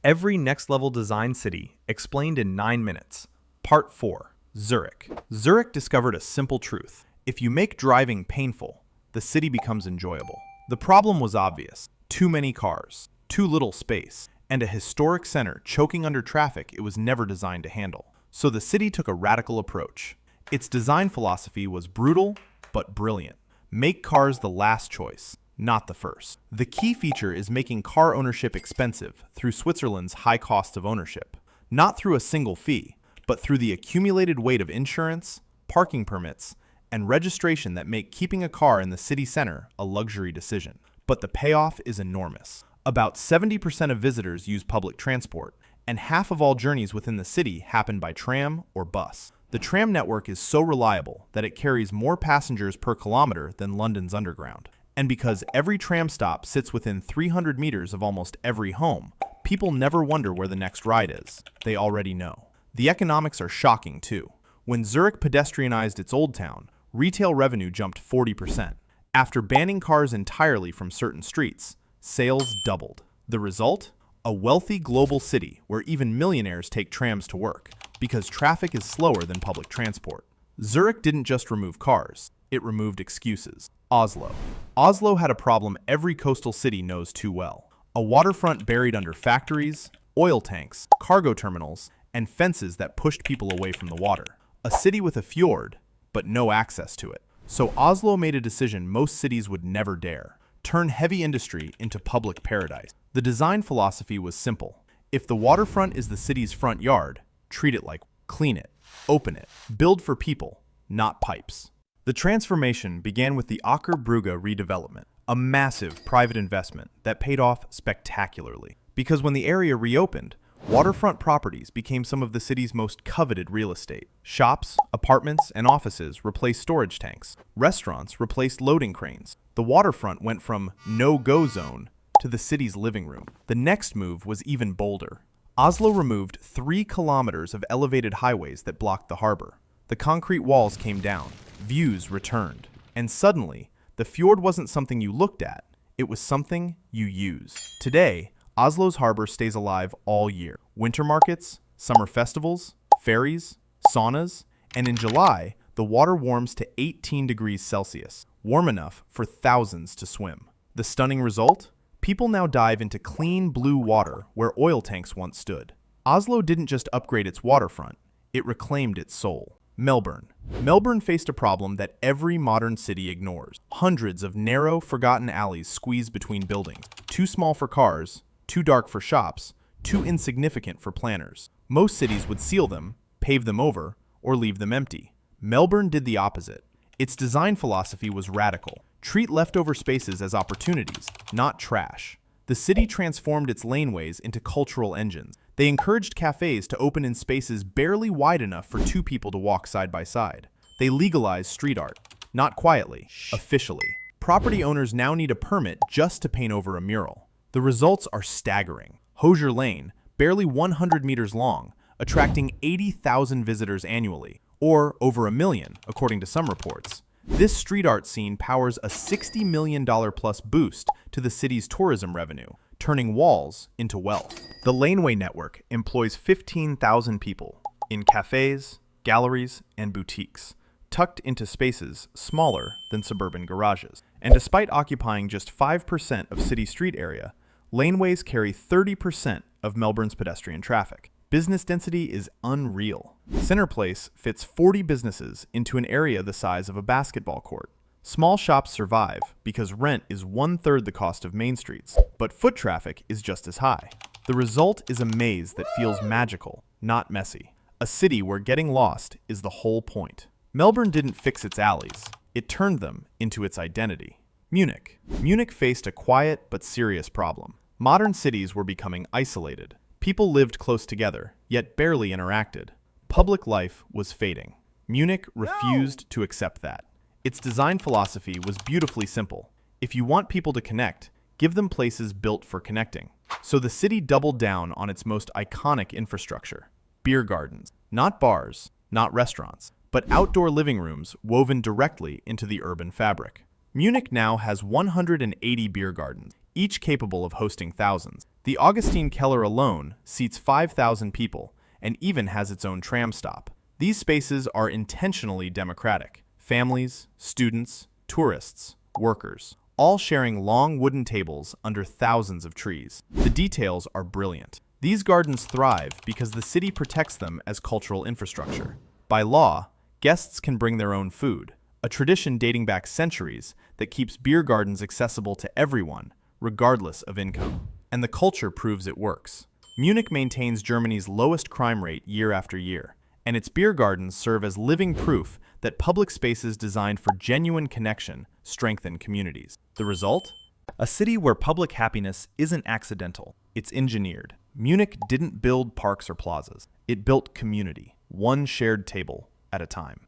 Every next-level design city explained in 9 minutes. Part 4. Zurich. Zurich discovered a simple truth. If you make driving painful, the city becomes enjoyable. The problem was obvious. Too many cars, too little space, and a historic center choking under traffic it was never designed to handle. So the city took a radical approach. Its design philosophy was brutal, but brilliant. Make cars the last choice, not the first. The key feature is making car ownership expensive through Switzerland's high costs of ownership. Not through a single fee, but through the accumulated weight of insurance, parking permits, and registration that make keeping a car in the city center a luxury decision. But the payoff is enormous. About 70% of visitors use public transport, and half of all journeys within the city happen by tram or bus. The tram network is so reliable that it carries more passengers per kilometer than London's underground. And because every tram stop sits within 300 meters of almost every home, people never wonder where the next ride is. They already know. The economics are shocking too. When Zurich pedestrianized its old town, retail revenue jumped 40%. After banning cars entirely from certain streets, sales doubled. The result? A wealthy global city where even millionaires take trams to work, because traffic is slower than public transport. Zurich didn't just remove cars, it removed excuses. Oslo. Oslo had a problem every coastal city knows too well. A waterfront buried under factories, oil tanks, cargo terminals, and fences that pushed people away from the water. A city with a fjord, but no access to it. So Oslo made a decision most cities would never dare. Turn heavy industry into public paradise. The design philosophy was simple. If the waterfront is the city's front yard, treat it like clean it, open it, build for people, not pipes. The transformation began with the Aker Brygge redevelopment, a massive private investment that paid off spectacularly. Because when the area reopened, waterfront properties became some of the city's most coveted real estate. Shops, apartments, and offices replaced storage tanks. Restaurants replaced loading cranes. The waterfront went from no-go zone to the city's living room. The next move was even bolder. Oslo removed 3 kilometers of elevated highways that blocked the harbor. The concrete walls came down. Views returned. And suddenly, the fjord wasn't something you looked at. It was something you used. Today, Oslo's harbor stays alive all year. Winter markets, summer festivals, ferries, saunas, and in July, the water warms to 18 degrees Celsius, warm enough for thousands to swim. The stunning result? People now dive into clean blue water where oil tanks once stood. Oslo didn't just upgrade its waterfront, it reclaimed its soul. Melbourne. Melbourne faced a problem that every modern city ignores. Hundreds of narrow, forgotten alleys squeezed between buildings. Too small for cars, too dark for shops, too insignificant for planners. Most cities would seal them, pave them over, or leave them empty. Melbourne did the opposite. Its design philosophy was radical. Treat leftover spaces as opportunities, not trash. The city transformed its laneways into cultural engines. They encouraged cafes to open in spaces barely wide enough for 2 people to walk side by side. They legalized street art, not quietly, officially. Property owners now need a permit just to paint over a mural. The results are staggering. Hosier Lane, barely 100 meters long, attracting 80,000 visitors annually, or over 1 million, according to some reports. This street art scene powers a $60 million plus boost to the city's tourism revenue, turning walls into wealth. The laneway network employs 15,000 people in cafes, galleries, and boutiques, tucked into spaces smaller than suburban garages. And despite occupying just 5% of city street area, laneways carry 30% of Melbourne's pedestrian traffic. Business density is unreal. Center Place fits 40 businesses into an area the size of a basketball court. Small shops survive because rent is 1/3 the cost of main streets, but foot traffic is just as high. The result is a maze that feels magical, not messy. A city where getting lost is the whole point. Melbourne didn't fix its alleys. It turned them into its identity. Munich. Munich faced a quiet but serious problem. Modern cities were becoming isolated. People lived close together, yet barely interacted. Public life was fading. Munich refused to accept that. Its design philosophy was beautifully simple. If you want people to connect, give them places built for connecting. So the city doubled down on its most iconic infrastructure. Beer gardens. Not bars, not restaurants, but outdoor living rooms woven directly into the urban fabric. Munich now has 180 beer gardens, each capable of hosting thousands. The Augustine Keller alone seats 5,000 people and even has its own tram stop. These spaces are intentionally democratic. Families, students, tourists, workers, all sharing long wooden tables under thousands of trees. The details are brilliant. These gardens thrive because the city protects them as cultural infrastructure. By law, guests can bring their own food, a tradition dating back centuries that keeps beer gardens accessible to everyone, regardless of income. And the culture proves it works. Munich maintains Germany's lowest crime rate year after year, and its beer gardens serve as living proof that public spaces designed for genuine connection strengthen communities. The result? A city where public happiness isn't accidental, it's engineered. Munich didn't build parks or plazas. It built community, one shared table at a time.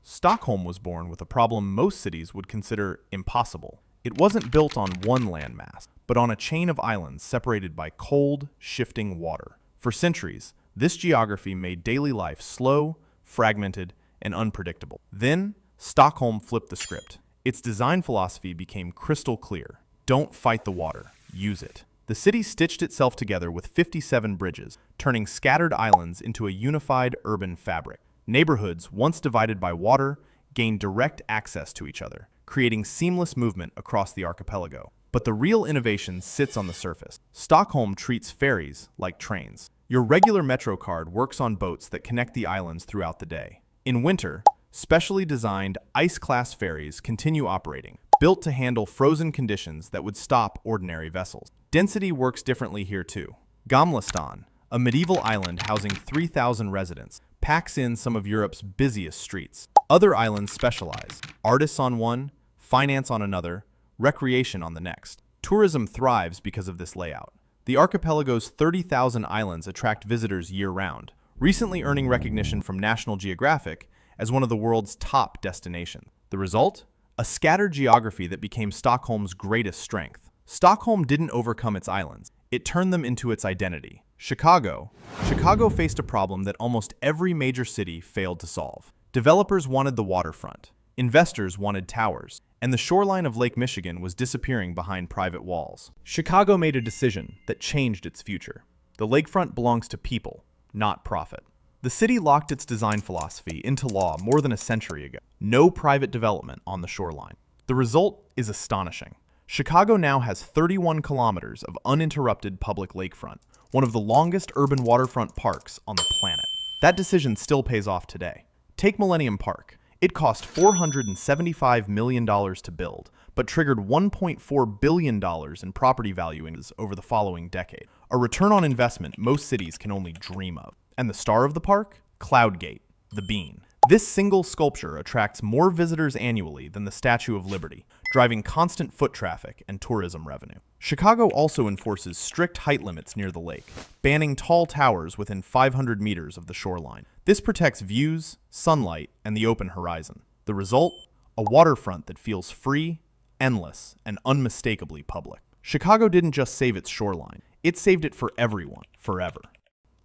Stockholm was born with a problem most cities would consider impossible. It wasn't built on one landmass, but on a chain of islands separated by cold, shifting water. For centuries, this geography made daily life slow, fragmented, and unpredictable. Then, Stockholm flipped the script. Its design philosophy became crystal clear. Don't fight the water, use it. The city stitched itself together with 57 bridges, turning scattered islands into a unified urban fabric. Neighborhoods, once divided by water, gained direct access to each other, creating seamless movement across the archipelago. But the real innovation sits on the surface. Stockholm treats ferries like trains. Your regular Metro card works on boats that connect the islands throughout the day. In winter, specially designed ice-class ferries continue operating, built to handle frozen conditions that would stop ordinary vessels. Density works differently here too. Gamlestan, a medieval island housing 3,000 residents, packs in some of Europe's busiest streets. Other islands specialize: artists on one, finance on another, recreation on the next. Tourism thrives because of this layout. The archipelago's 30,000 islands attract visitors year-round, recently earning recognition from National Geographic as one of the world's top destinations. The result? A scattered geography that became Stockholm's greatest strength. Stockholm didn't overcome its islands. It turned them into its identity. Chicago faced a problem that almost every major city failed to solve. Developers wanted the waterfront. Investors wanted towers. And the shoreline of Lake Michigan was disappearing behind private walls. Chicago made a decision that changed its future. The lakefront belongs to people, not profit. The city locked its design philosophy into law more than a century ago. No private development on the shoreline. The result is astonishing. Chicago now has 31 kilometers of uninterrupted public lakefront, one of the longest urban waterfront parks on the planet. That decision still pays off today. Take Millennium Park. It cost $475 million to build, but triggered $1.4 billion in property value over the following decade, a return on investment most cities can only dream of. And the star of the park? Cloudgate, the Bean. This single sculpture attracts more visitors annually than the Statue of Liberty, driving constant foot traffic and tourism revenue. Chicago also enforces strict height limits near the lake, banning tall towers within 500 meters of the shoreline. This protects views, sunlight, and the open horizon. The result? A waterfront that feels free, endless, and unmistakably public. Chicago didn't just save its shoreline, it saved it for everyone, forever.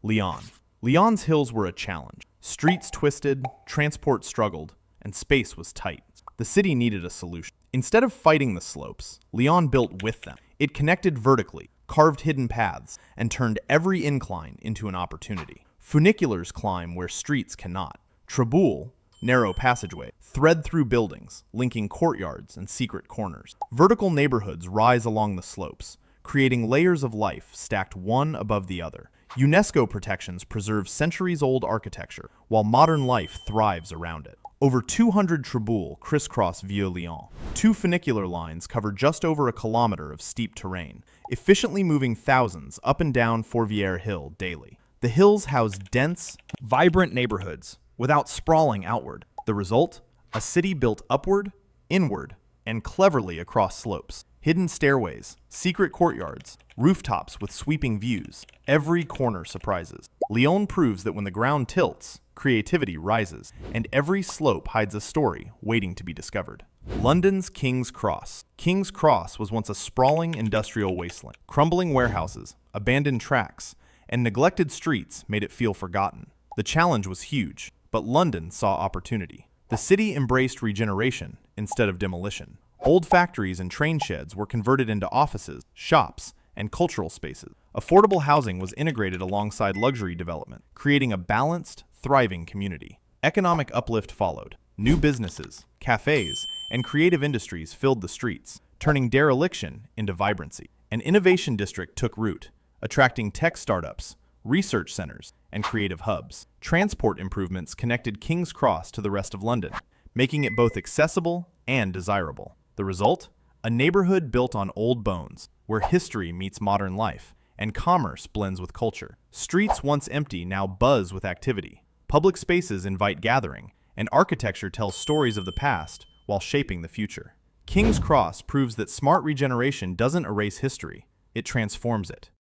Lyon. Lyon's hills were a challenge. Streets twisted, transport struggled, and space was tight. The city needed a solution. Instead of fighting the slopes, Lyon built with them. It connected vertically, carved hidden paths, and turned every incline into an opportunity. Funiculars climb where streets cannot. Triboules, narrow passageway, thread through buildings, linking courtyards and secret corners. Vertical neighborhoods rise along the slopes, creating layers of life stacked one above the other. UNESCO protections preserve centuries-old architecture, while modern life thrives around it. Over 200 triboules crisscross Vieux-Lyon. 2 funicular lines cover just over a kilometer of steep terrain, efficiently moving thousands up and down Fourvière Hill daily. The hills house dense, vibrant neighborhoods without sprawling outward. The result? A city built upward, inward, and cleverly across slopes. Hidden stairways, secret courtyards, rooftops with sweeping views. Every corner surprises. Lyon proves that when the ground tilts, creativity rises, and every slope hides a story waiting to be discovered. London's King's Cross. King's Cross was once a sprawling industrial wasteland. Crumbling warehouses, abandoned tracks, and neglected streets made it feel forgotten. The challenge was huge, but London saw opportunity. The city embraced regeneration instead of demolition. Old factories and train sheds were converted into offices, shops, and cultural spaces. Affordable housing was integrated alongside luxury development, creating a balanced, thriving community. Economic uplift followed. New businesses, cafes, and creative industries filled the streets, turning dereliction into vibrancy. An innovation district took root, attracting tech startups, research centers, and creative hubs. Transport improvements connected King's Cross to the rest of London, making it both accessible and desirable. The result? A neighborhood built on old bones, where history meets modern life, and commerce blends with culture. Streets once empty now buzz with activity. Public spaces invite gathering, and architecture tells stories of the past while shaping the future. King's Cross proves that smart regeneration doesn't erase history, it transforms it.